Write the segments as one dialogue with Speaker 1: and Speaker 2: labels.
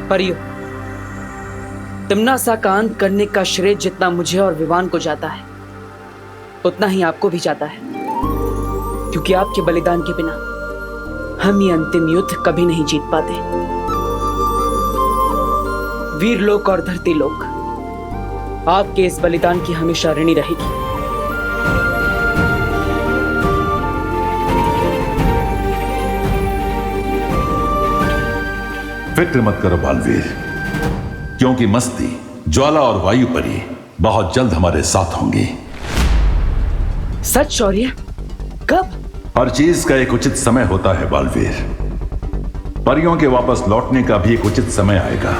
Speaker 1: परियो, तिम्नासा का अंत करने का श्रेय जितना मुझे और विवान को जाता है, उतना ही आपको भी जाता है, क्योंकि आपके बलिदान के बिना हम ये अंतिम युद्ध कभी नहीं जीत पाते। वीर लोक और धरती लोक आपके इस बलिदान की हमेशा ऋणी रहेगी।
Speaker 2: फिक्र मत करो बालवीर, क्योंकि मस्ती, ज्वाला और वायु परी बहुत जल्द हमारे साथ होंगी।
Speaker 1: सच शौर्य? कब?
Speaker 2: हर चीज का एक उचित समय होता है बालवीर। परियों के वापस लौटने का भी एक उचित समय आएगा,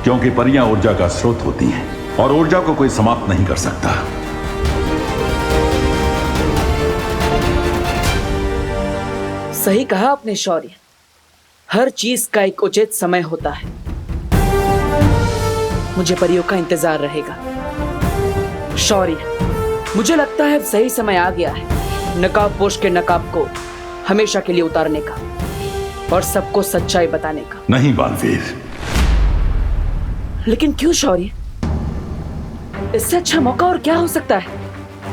Speaker 2: क्योंकि परियां ऊर्जा का स्रोत होती हैं और ऊर्जा को कोई समाप्त नहीं कर सकता।
Speaker 1: सही कहा आपने शौर्य, हर चीज का एक उचित समय होता है। मुझे परियों का इंतजार रहेगा। शौर्य, मुझे लगता है अब सही समय आ गया है नकाबपोश के नकाब को हमेशा के लिए उतारने का और सबको सच्चाई बताने का।
Speaker 2: नहीं बालवीर।
Speaker 1: लेकिन क्यों शौर्य? इससे अच्छा मौका और क्या हो सकता है?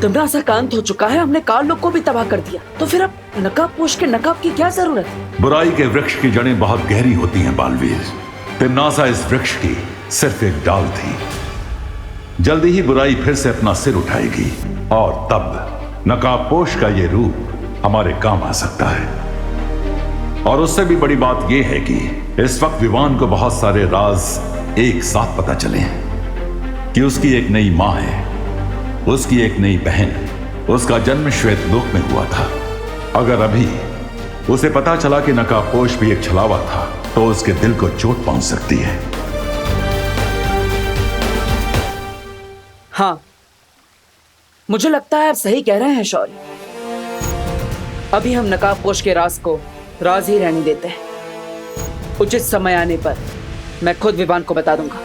Speaker 1: तिम्नासा का अंत हो चुका है, हमने काल लोक को भी तबाह कर दिया, तो फिर अब नकाबपोश के नकाब की क्या जरूरत है?
Speaker 2: बुराई के वृक्ष की जड़ें बहुत गहरी होती हैं बालवीर। तिम्नासा इस वृक्ष की सिर्फ एक डाल थी। जल्दी ही बुराई फिर से अपना सिर उठाएगी और तब नकाबपोश का ये रूप हमारे काम आ सकता है। और उससे भी बड़ी बात यह है कि इस वक्त विवान को बहुत सारे राज एक साथ पता चले हैं कि उसकी एक नई मां है, उसकी एक नई बहन, उसका जन्म श्वेत लोक में हुआ था। अगर अभी उसे पता चला कि नकाबपोश भी एक छलावा था, तो उसके दिल को चोट पहुंच सकती है।
Speaker 1: हाँ, मुझे लगता है आप सही कह रहे हैं शौर्य। अभी हम नकाबपोश के राज को राज ही रहने देते हैं। उचित समय आने पर मैं खुद विवान को बता दूंगा।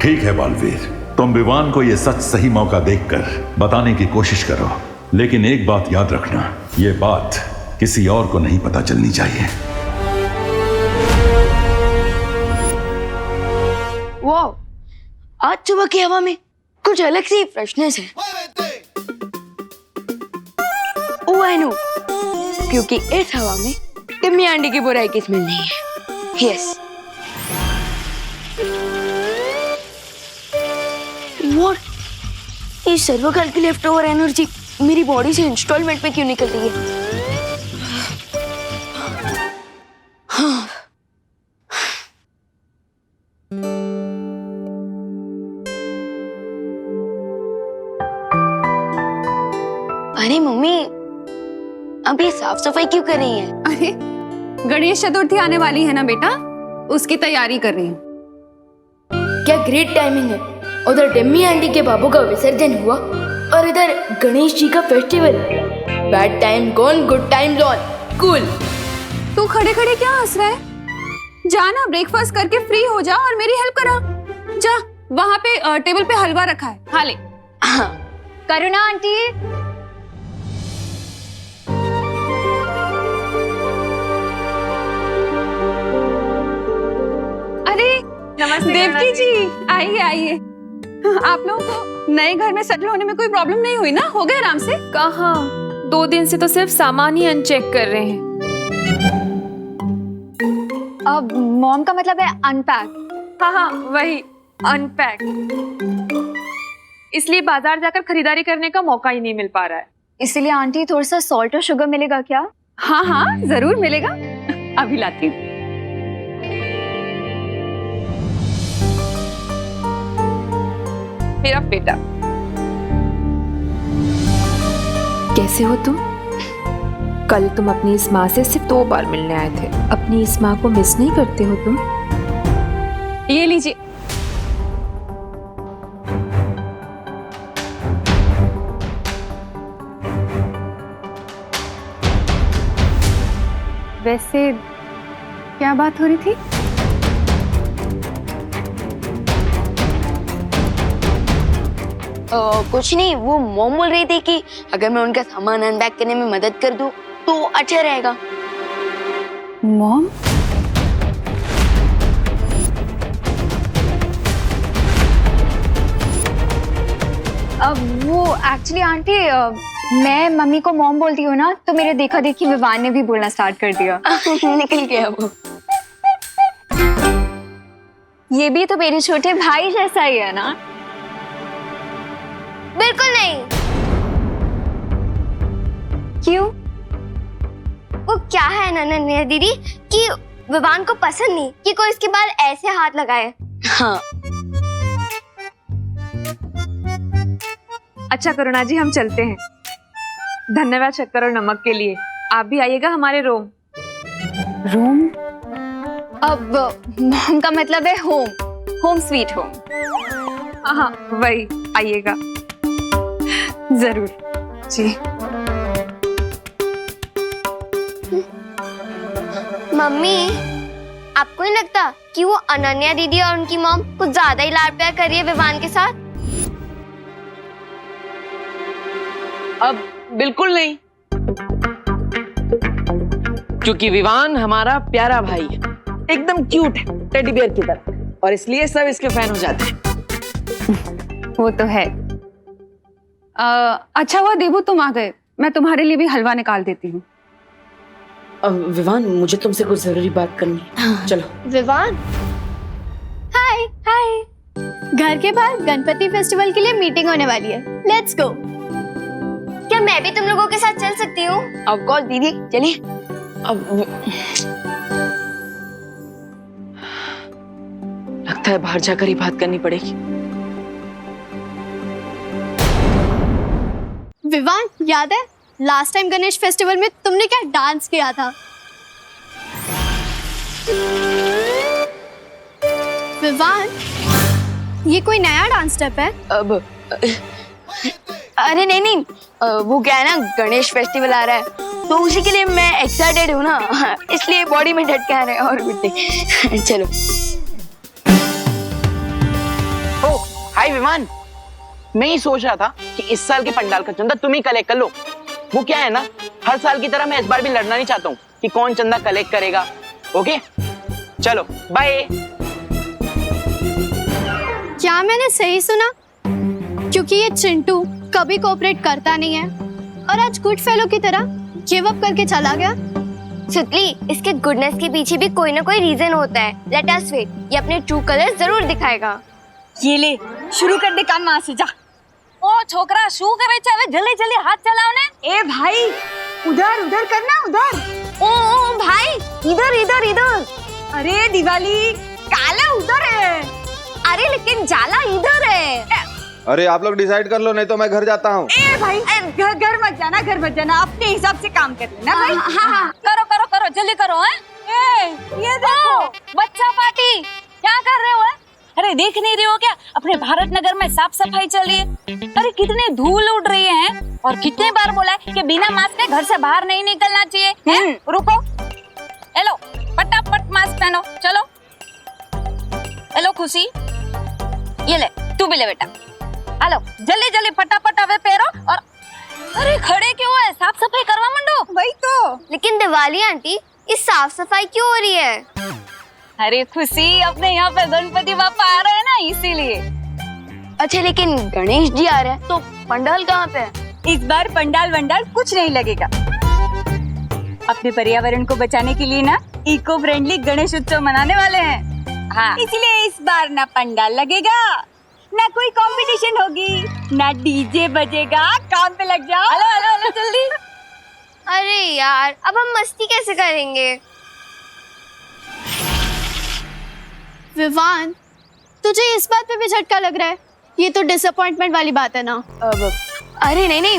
Speaker 2: ठीक है बालवीर, तुम विवान को यह सच सही मौका देखकर बताने की कोशिश करो, लेकिन एक बात याद रखना, यह बात किसी और को नहीं पता चलनी चाहिए।
Speaker 3: वाह, आज सुबह की हवा में कुछ अलग सी फ्रेशनेस है। ओह आई नो, क्योंकि इस हवा में टिम्मी आंटी की बुराई की स्मेल नहीं है। यस। व्हाट? ये सर्वकाल की लेफ्ट ओवर एनर्जी मेरी बॉडी से इंस्टॉलमेंट में क्यों निकल रही है? हाँ। अरे मम्मी, अब ये साफ सफाई क्यों कर रही हैं?
Speaker 4: अरे गणेश चतुर्थी आने वाली है ना बेटा, उसकी तैयारी कर रही हूँ।
Speaker 3: क्या ग्रेट टाइमिंग है। उधर टिम्मी आंटी के बाबू का विसर्जन हुआ और इधर गणेश जी का festival. Bad time gone, good time lawn. Cool.
Speaker 4: तू खड़े खड़े क्या हंस रहा है? जा ना, ब्रेकफास्ट करके फ्री हो जा और मेरी हेल्प करा। जा, वहाँ पे टेबल पे हलवा रखा है, खा ले।
Speaker 3: हाँ।
Speaker 4: करुणा आंटी। अरे नमस्ते देवकी जी, आइए आइए। आप लोगों को नए घर में सेटल होने में कोई प्रॉब्लम नहीं हुई ना? हो गए आराम से?
Speaker 5: कहाँ, 2 दिन से तो सिर्फ सामान ही अनचेक कर रहे हैं।
Speaker 4: अब मॉम का मतलब है अनपैक। हाँ हाँ वही, अनपैक। इसलिए बाजार जाकर खरीदारी करने का मौका ही नहीं मिल पा रहा है।
Speaker 6: इसलिए आंटी थोड़ा सा सॉल्ट और शुगर मिलेगा क्या?
Speaker 4: हाँ हाँ जरूर मिलेगा, अभी लाती हूँ। मेरा बेटा।
Speaker 5: कैसे हो तुम? कल तुम अपनी इस माँ से सिर्फ 2 बार मिलने आए थे। अपनी इस माँ को मिस नहीं करते हो तुम?
Speaker 4: ये लीजिए। वैसे क्या बात हो रही थी?
Speaker 3: कुछ नहीं, वो मॉम बोल रही थी कि अगर मैं उनका सामान अनपैक करने में मदद कर दूं तो अच्छा रहेगा।
Speaker 4: मॉम?
Speaker 6: अब वो एक्चुअली आंटी मैं मम्मी को मॉम बोलती हूँ ना, तो मेरे देखा देखी विवान ने भी बोलना स्टार्ट कर दिया।
Speaker 3: निकल गया वो।
Speaker 6: ये भी तो मेरे छोटे भाई जैसा ही है ना?
Speaker 3: बिल्कुल नहीं।
Speaker 6: क्यों?
Speaker 3: वो क्या है नन्या दीदी कि विवान को पसंद नहीं कि कोई इसके बाल ऐसे हाथ लगाए। हाँ।
Speaker 5: अच्छा करुणा जी, हम चलते हैं। धन्यवाद शक्कर और नमक के लिए। आप भी आइएगा हमारे रोम।
Speaker 6: रूम? अब मॉम का मतलब है होम, होम स्वीट होम।
Speaker 5: हाँ, वही, आइएगा जरूर जी।
Speaker 3: मम्मी, आपको नहीं लगता कि वो अनन्या दीदी और उनकी मॉम कुछ ज्यादा ही लाड प्यार कर रही है विवान के साथ?
Speaker 7: अब बिल्कुल नहीं, क्योंकि विवान हमारा प्यारा भाई है, एकदम क्यूट है, टेडी बियर की तरह, और इसलिए सब इसके फैन हो जाते हैं।
Speaker 4: वो तो है। अच्छा हुआ देबू तुम आ गए, मैं तुम्हारे लिए भी हलवा निकाल देती हूँ।
Speaker 1: विवान, मुझे तुमसे कुछ जरूरी बात करनी है। चलो।
Speaker 3: विवान, हाय हाय। घर के बाहर गणपति फेस्टिवल के लिए मीटिंग होने वाली है, लेट्स गो। क्या मैं भी तुम लोगों के साथ चल सकती हूँ?
Speaker 7: ऑफ कोर्स दीदी, चलिए। अब लगता है बाहर जाकर ही बात करनी पड़ेगी।
Speaker 3: विवान, याद है लास्ट टाइम गणेश फेस्टिवल में तुमने क्या डांस किया था? विवान, ये कोई नया डांस स्टेप है?
Speaker 7: अब
Speaker 3: अरे नहीं, वो क्या है ना, गणेश फेस्टिवल आ रहा है तो उसी के लिए मैं एक्साइटेड हूँ ना, इसलिए बॉडी में ढटका रहे और बिट्टे। चलो।
Speaker 7: ओ हाय विमान, मैं ही सोच रहा था कि इस साल के पंडाल का चंदा तुम ही कलेक्ट कर लो। वो क्या है ना, हर साल की तरह मैं इस बार भी लड़ना नहीं चाहता हूँ कि कौन चंदा कलेक्ट करेगा। ओके, चलो बाय।
Speaker 3: क्या मैंने सही सुना? क्योंकि ये चिंटू कभी कोऑपरेट करता नहीं है और आज गुड फेलो की तरह गिव अप करके चला गया। सुतली, इसके गुडनेस के पीछे भी कोई ना कोई रीजन होता है। लेट अस वेट, ये अपने ट्रू कलर जरूर दिखाएगा।
Speaker 8: ये ले, शुरू कर दे काम वहां से, जा। ओ छोकरा, शू करे चाहे, जल्दी जल्दी हाथ चलाओ ने। ए भाई, उधर उधर करना, उधर।
Speaker 3: ओ भाई, इधर इधर इधर।
Speaker 8: अरे दिवाली, काला उधर है।
Speaker 3: अरे लेकिन जाला इधर है।
Speaker 9: अरे आप लोग डिसाइड कर लो, नहीं तो मैं घर जाता हूँ।
Speaker 8: ए भाई, घर मत जाना, घर मत जाना, अपने हिसाब से काम कर लेना भाई। हाँ, करो करो करो, जल्दी करो। हैं? ये देखो, बच्चा पार्टी, क्या कर रहे हो? अरे देख नहीं रहे हो क्या, अपने भारत नगर में साफ सफाई चल रही है। अरे कितनी धूल उड़ रही है, और कितने बार बोला है कि बिना मास्क के घर से बाहर नहीं निकलना चाहिए। रुको, हेलो, फटाफट मास्क पहनो, चलो। हेलो खुशी, ये ले, तू भी ले बेटा। हेलो, जल्दी जल्दी फटाफट अवे पैरो। और अरे खड़े क्यों है, साफ सफाई करवा मंडो। वही तो।
Speaker 3: लेकिन दिवाली आंटी, इस साफ सफाई क्यों हो रही है?
Speaker 8: अरे खुशी, अपने यहाँ पे गणपति बापा आ रहे हैं ना, इसीलिए।
Speaker 3: अच्छा, लेकिन गणेश जी आ रहे हैं तो पंडाल कहाँ पे है?
Speaker 8: इस बार पंडाल वंडाल कुछ नहीं लगेगा। अपने पर्यावरण को बचाने के लिए ना इको फ्रेंडली गणेश उत्सव मनाने वाले हैं। हाँ, इसलिए इस बार ना पंडाल लगेगा, ना कोई कंपटीशन होगी, ना डीजे बजेगा। काम पे लग जाओ। हेलो हेलो हेलो, जल्दी।
Speaker 3: अरे यार, अब हम मस्ती कैसे करेंगे? विवान, तुझे इस बात पे भी झटका लग रहा है? ये तो डिसअपॉइंटमेंट वाली बात है ना? अरे नहीं,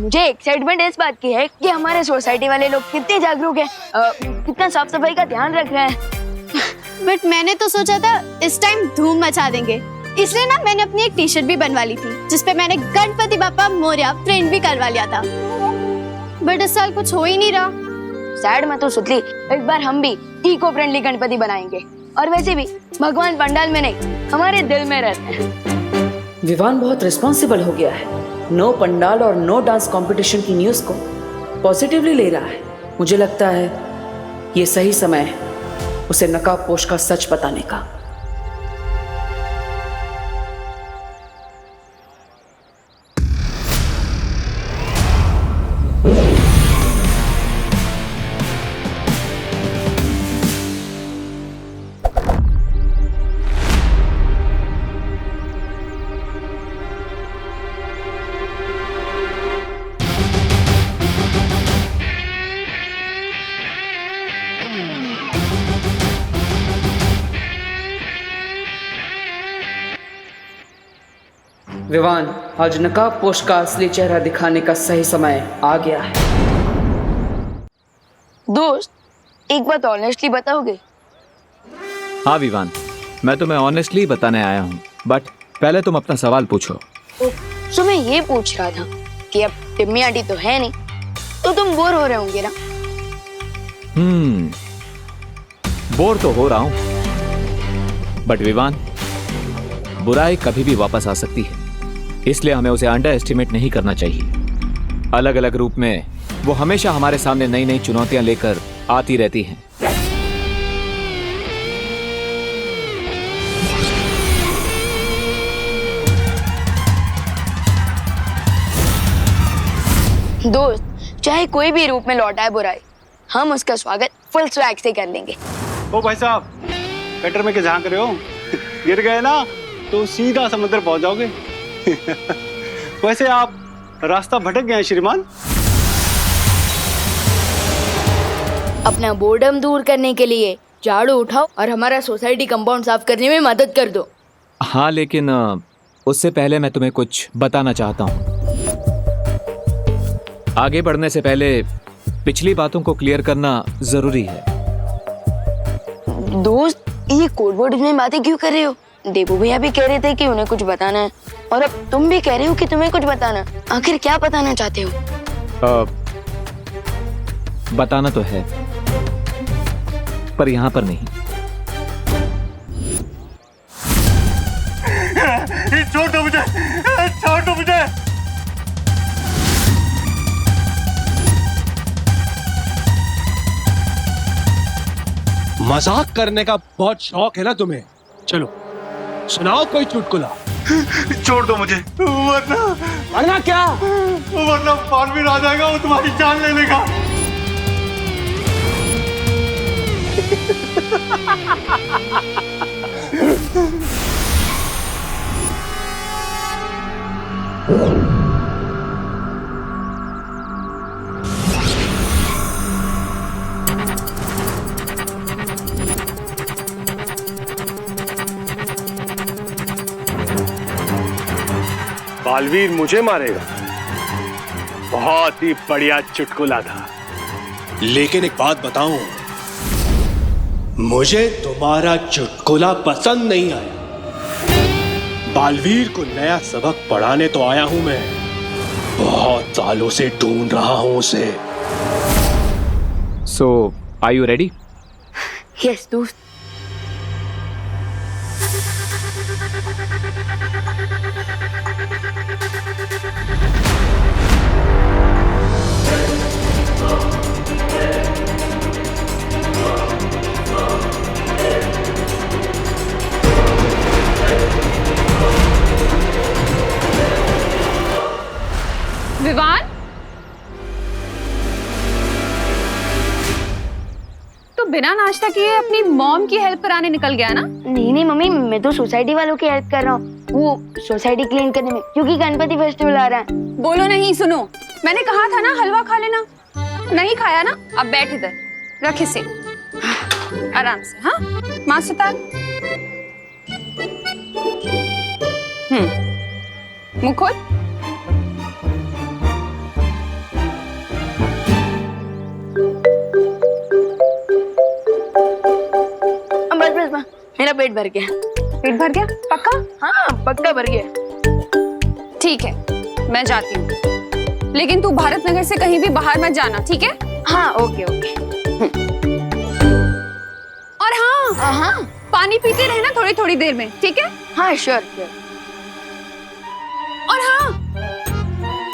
Speaker 3: मुझे एक्साइटमेंट इस बात की है कि हमारे सोसाइटी वाले लोग कितने जागरूक हैं, कितना साफ सफाई का ध्यान रख रहे हैं। बट मैंने तो सोचा था इस टाइम धूम मचा देंगे, इसलिए ना मैंने अपनी एक टी शर्ट भी बनवा ली थी जिसपे मैंने गणपति बापा मोरया प्रिंट भी करवा लिया था। बट इस साल कुछ हो ही नहीं रहा। सैड मत हो सुतली, इस बार हम भी इको फ्रेंडली गणपति बनाएंगे। और वैसे भी भगवान पंडाल में नहीं, हमारे दिल में रहते हैं।
Speaker 1: विवान बहुत रिस्पॉन्सिबल हो गया है। नो पंडाल और नो डांस कंपटीशन की न्यूज़ को पॉजिटिवली ले रहा है। मुझे लगता है ये सही समय है उसे नकाबपोश का सच बताने का। विवान, आज नकाबपोश का असली चेहरा दिखाने का सही समय आ गया है।
Speaker 3: दोस्त, एक बात ऑनेस्टली बताओगे?
Speaker 10: हाँ विवान, मैं तुम्हें ऑनेस्टली बताने आया हूँ, बट पहले तुम अपना सवाल पूछो।
Speaker 3: तो मैं ये पूछ रहा था कि अब टिम्मी आंटी तो है नहीं, तो तुम बोर हो रहे होंगे ना?
Speaker 10: बोर तो हो रहा हूँ, बट विवान, बुराई कभी भी वापस आ सकती है, इसलिए हमें उसे अंडर एस्टिमेट नहीं करना चाहिए। अलग अलग रूप में वो हमेशा हमारे सामने नई नई चुनौतियां लेकर आती रहती हैं।
Speaker 3: दोस्त, चाहे कोई भी रूप में लौट आए बुराई, हम उसका स्वागत फुल स्वैग से कर लेंगे।
Speaker 11: ओ भाई साहब, कटर में क्या झांक रहे हो? गिर गए ना तो सीधा समुद्र पहुंच जाओगे। वैसे आप रास्ता भटक गए हैं श्रीमान।
Speaker 3: अपना बोर्डम दूर करने के लिए झाड़ू उठाओ और हमारा सोसाइटी कंपाउंड साफ करने में मदद कर दो।
Speaker 10: हाँ, लेकिन उससे पहले मैं तुम्हें कुछ बताना चाहता हूँ। आगे बढ़ने से पहले पिछली बातों को क्लियर करना जरूरी है।
Speaker 3: दोस्त, ये कोड वर्ड में बातें क्यों कर रहे हो? देबू भैया भी कह रहे थे कि उन्हें कुछ बताना है, और अब तुम भी कह रहे हो कि तुम्हें कुछ बताना। आखिर क्या बताना चाहते हो?
Speaker 10: बताना तो है, पर यहाँ पर नहीं।
Speaker 11: छोड़ दो मुझे, छोड़ दो मुझे।
Speaker 12: मजाक करने का बहुत शौक है ना तुम्हें? चलो सुनाओ कोई चुटकुला।
Speaker 11: छोड़ दो मुझे,
Speaker 12: वरना क्या?
Speaker 11: वरना बालवीर आ जाएगा, वो तुम्हारी जान ले लेगा। बालवीर मुझे मारेगा? बहुत ही बढ़िया चुटकुला था।
Speaker 12: लेकिन एक बात बताऊं, मुझे तुम्हारा चुटकुला पसंद नहीं आया। बालवीर को नया सबक पढ़ाने तो आया हूं मैं, बहुत सालों से ढूंढ रहा हूं उसे।
Speaker 10: सो आर यू रेडी?
Speaker 3: यस दोस्त।
Speaker 4: विवान, तो बिना नाश्ता किए अपनी मॉम की हेल्प कराने निकल गया ना?
Speaker 3: नहीं मम्मी, मैं तो सोसाइटी वालों की हेल्प कर रहा हूँ, वो सोसाइटी क्लीन करने में, क्योंकि गणपति फेस्टिवल आ रहा है।
Speaker 4: बोलो नहीं, सुनो, मैंने कहा था ना हलवा खा लेना। नहीं खाया ना? अब बैठ इधर, रख इसे आराम से। हाँ, माँ सितार, मुंह खोल।
Speaker 3: बस मेरा पेट भर गया।
Speaker 4: पेट भर गया? पक्का?
Speaker 3: हाँ, पक्का भर गया।
Speaker 4: ठीक है, मैं जाती हूँ, लेकिन तू भारत नगर से कहीं भी बाहर मत जाना, ठीक है?
Speaker 3: हाँ, ओके ओके।
Speaker 4: और हाँ, पानी पीते रहना थोड़ी थोड़ी देर में, ठीक है?
Speaker 3: हाँ, श्योर।
Speaker 4: और हाँ,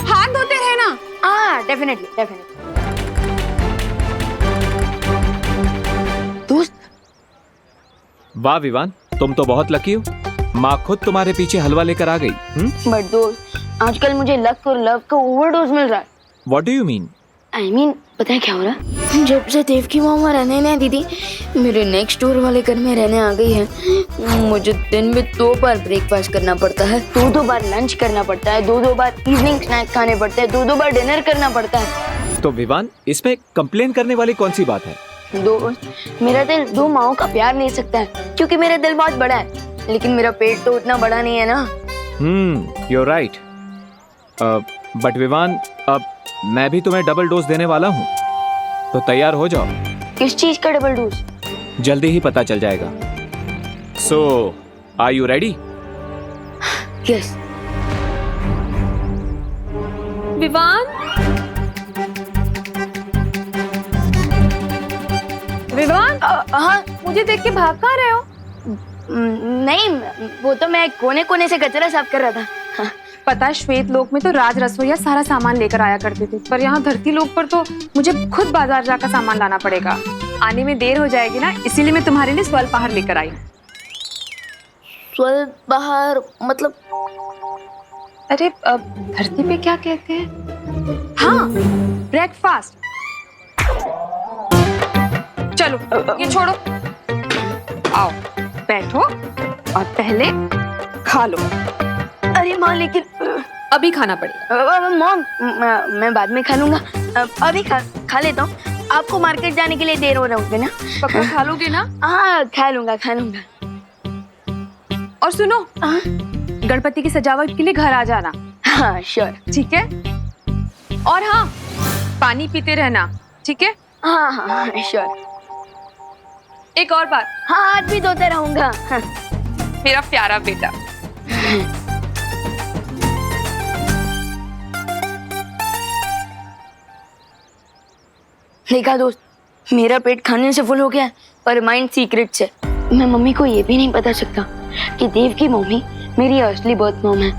Speaker 4: हाथ धोते रहना।
Speaker 3: हाँ डेफिनेटली डेफिनेटली। दोस्त
Speaker 10: वाह विवान, तुम तो बहुत लकी हो। माँ खुद तुम्हारे पीछे हलवा लेकर आ गई।
Speaker 3: बट दोस्त, आजकल मुझे लक और लव का ओवरडोज मिल रहा है।
Speaker 10: What do you mean?
Speaker 3: I mean, पता है क्या हो रहा है? जब से देव की माँ वहाँ रहने नहीं दीदी, मेरे नेक्स्ट डोर वाले घर में रहने आ गई है। मुझे दिन में 2 बार ब्रेकफास्ट करना पड़ता है, 2 बार लंच करना पड़ता है, 2 बार इवनिंग स्नैक खाने पड़ते हैं, 2 बार डिनर करना पड़ता है।
Speaker 10: तो विवान, इसमें कंप्लेन करने वाली कौन सी बात है?
Speaker 3: दोस्त, मेरा दिल 2 माओं का प्यार ले सकता है, क्योंकि मेरा दिल बहुत बड़ा है, लेकिन मेरा पेट तो उतना बड़ा नहीं है ना।
Speaker 10: you're right. बट विवान, अब मैं भी तुम्हें डबल डोज देने वाला हूँ, तो तैयार हो जाओ।
Speaker 3: किस चीज का डबल डोज?
Speaker 10: जल्दी ही पता चल जाएगा। So, are you ready?
Speaker 3: Yes.
Speaker 4: Vivaan, Vivaan,
Speaker 3: हाँ,
Speaker 4: मुझे देख के भाग कहाँ रहे हो?
Speaker 3: नहीं, वो तो मैं कोने कोने से कचरा साफ कर रहा था। हाँ।
Speaker 4: पता है, श्वेत लोक में तो राज रसोईया सारा सामान लेकर आया करते थे, पर यहाँ धरती लोक पर तो मुझे खुद बाजार जाकर सामान लाना पड़ेगा। आने में देर हो जाएगी ना, इसीलिए मैं तुम्हारे लिए स्वल्पाहार लेकर आई।
Speaker 3: स्वल्पाहार मतलब?
Speaker 4: अरे धरती पे क्या कहते हैं? हाँ, ब्रेकफास्ट। चलो ये छोड़ो, आओ बैठो और पहले खा लो।
Speaker 3: अरे माँ, लेकिन
Speaker 4: अभी खाना पड़ेगा।
Speaker 3: मॉम, मैं बाद में खा लूंगा, अभी खा लेता हूँ। आपको मार्केट जाने के लिए देर हो रहा होगा ना?
Speaker 4: पक्का खा लोगे ना?
Speaker 3: हाँ, खा लूंगा।
Speaker 4: और सुनो, गणपति की सजावट के लिए घर आ जाना।
Speaker 3: हाँ श्योर।
Speaker 4: ठीक है, और हाँ, पानी पीते रहना, ठीक है?
Speaker 3: हाँ श्योर।
Speaker 4: एक और बात,
Speaker 3: हाँ, हाथ भी धोते रहूंगा। हाँ।
Speaker 4: मेरा प्यारा बेटा।
Speaker 3: देखा दोस्त, मेरा पेट खाने से फुल हो गया है, पर माइंड सीक्रेट से। मैं मम्मी को ये भी नहीं बता सकता कि देव की मम्मी मेरी असली बर्थ मॉम है,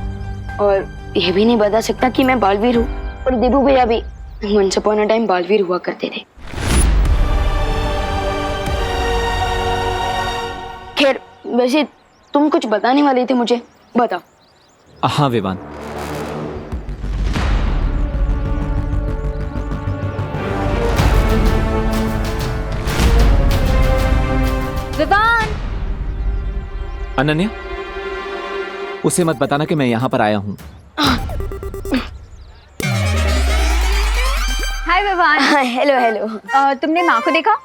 Speaker 3: और ये भी नहीं बता सकता कि मैं बालवीर हूँ, और देवू भैया भी once upon a time Baalveer हुआ करते थे। खैर, वैसे तुम कुछ बताने वाले थे मुझे, बताओ।
Speaker 10: हाँ विवान,
Speaker 6: विवान,
Speaker 10: अनन्या, उसे मत बताना कि मैं यहाँ पर आया हूँ।
Speaker 6: हाय विवान।
Speaker 3: हेलो।
Speaker 6: तुमने माँ को देखा?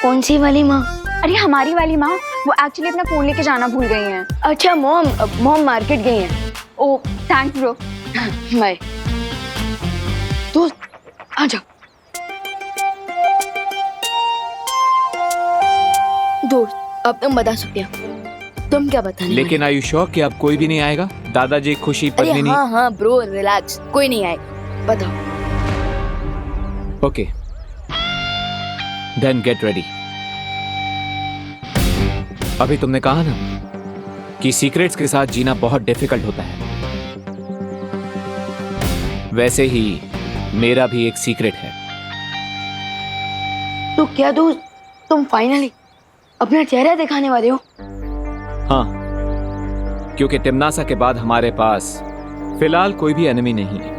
Speaker 3: कौन सी वाली माँ?
Speaker 6: अरे हमारी वाली माँ, वो एक्चुअली अपना फोन लेके जाना भूल गई हैं।
Speaker 3: अच्छा, मॉम मार्केट गई हैं।
Speaker 6: ओह थैंक्स ब्रो।
Speaker 3: बाय। दोस्त आ जाओ। दोस्त, अब तुम बता सकते हो, तुम क्या बताने?
Speaker 10: लेकिन आर यू श्योर कि अब कोई भी नहीं आएगा? दादाजी, खुशी, पद्मिनी?
Speaker 3: हाँ ब्रो, रिलैक्स, कोई नहीं आएगा, बताओ।
Speaker 10: Okay, then get ready. अभी तुमने कहा ना कि सीक्रेट्स के साथ जीना बहुत डिफिकल्ट होता है, वैसे ही मेरा भी एक सीक्रेट है।
Speaker 3: तो क्या दोस्त, तुम फाइनली अपना चेहरा दिखाने वाले हो?
Speaker 10: हाँ, क्योंकि टिमनासा के बाद हमारे पास फिलहाल कोई भी एनिमी नहीं है।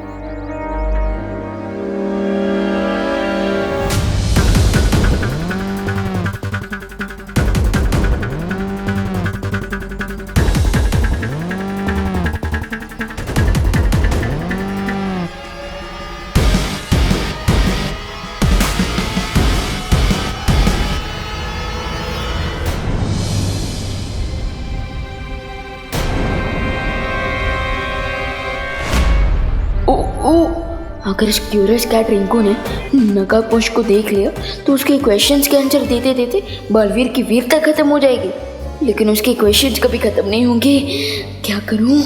Speaker 3: अगर इस क्यूरियस कैट रिंकू ने नकाबपोश को देख लिया तो उसके क्वेश्चंस के आंसर देते देते बलवीर की वीरता खत्म हो जाएगी, लेकिन उसके क्वेश्चंस कभी खत्म नहीं होंगे। क्या करूं?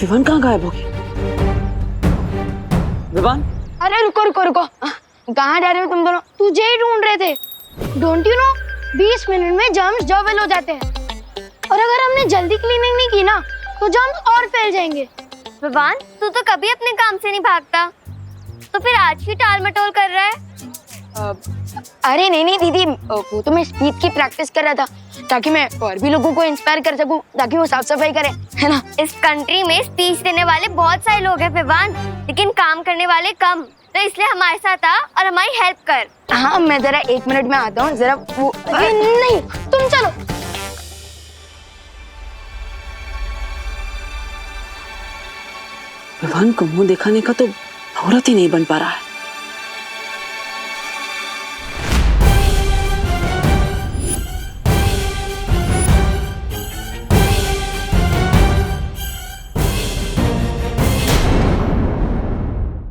Speaker 1: विवान कहाँ गायब होगी? विवान?
Speaker 3: अरे रुको रुको रुको, कहाँ जा रहे हो तुम दोनों? तुझे ही ढूंढ रहे थे। डोंट यू नो 20 मिनट में जर्म्स जॉबल हो जाते हैं, और अगर हमने जल्दी क्लीनिंग नहीं की ना तो जर्म्स और फैल जाएंगे।
Speaker 13: विवान, तू तो कभी अपने काम से नहीं भागता, तो फिर आज भी टाल मटोल कर रहा है?
Speaker 3: अरे नहीं दीदी, वो तो मैं स्पीच की प्रैक्टिस कर रहा था ताकि मैं और भी लोगों को इंस्पायर कर सकूं, ताकि वो साफ सफाई करें, है ना?
Speaker 13: इस कंट्री में स्पीच देने वाले बहुत सारे लोग हैं विवान, लेकिन काम करने वाले कम, तो इसलिए हमारे साथ आ और हमारी हेल्प कर।
Speaker 3: हाँ, मैं जरा 1 मिनट में आता हूँ, जरा वो नहीं, तुम चलो।
Speaker 1: विवान को मुंह दिखाने का तो मुहूर्त ही नहीं बन पा रहा है।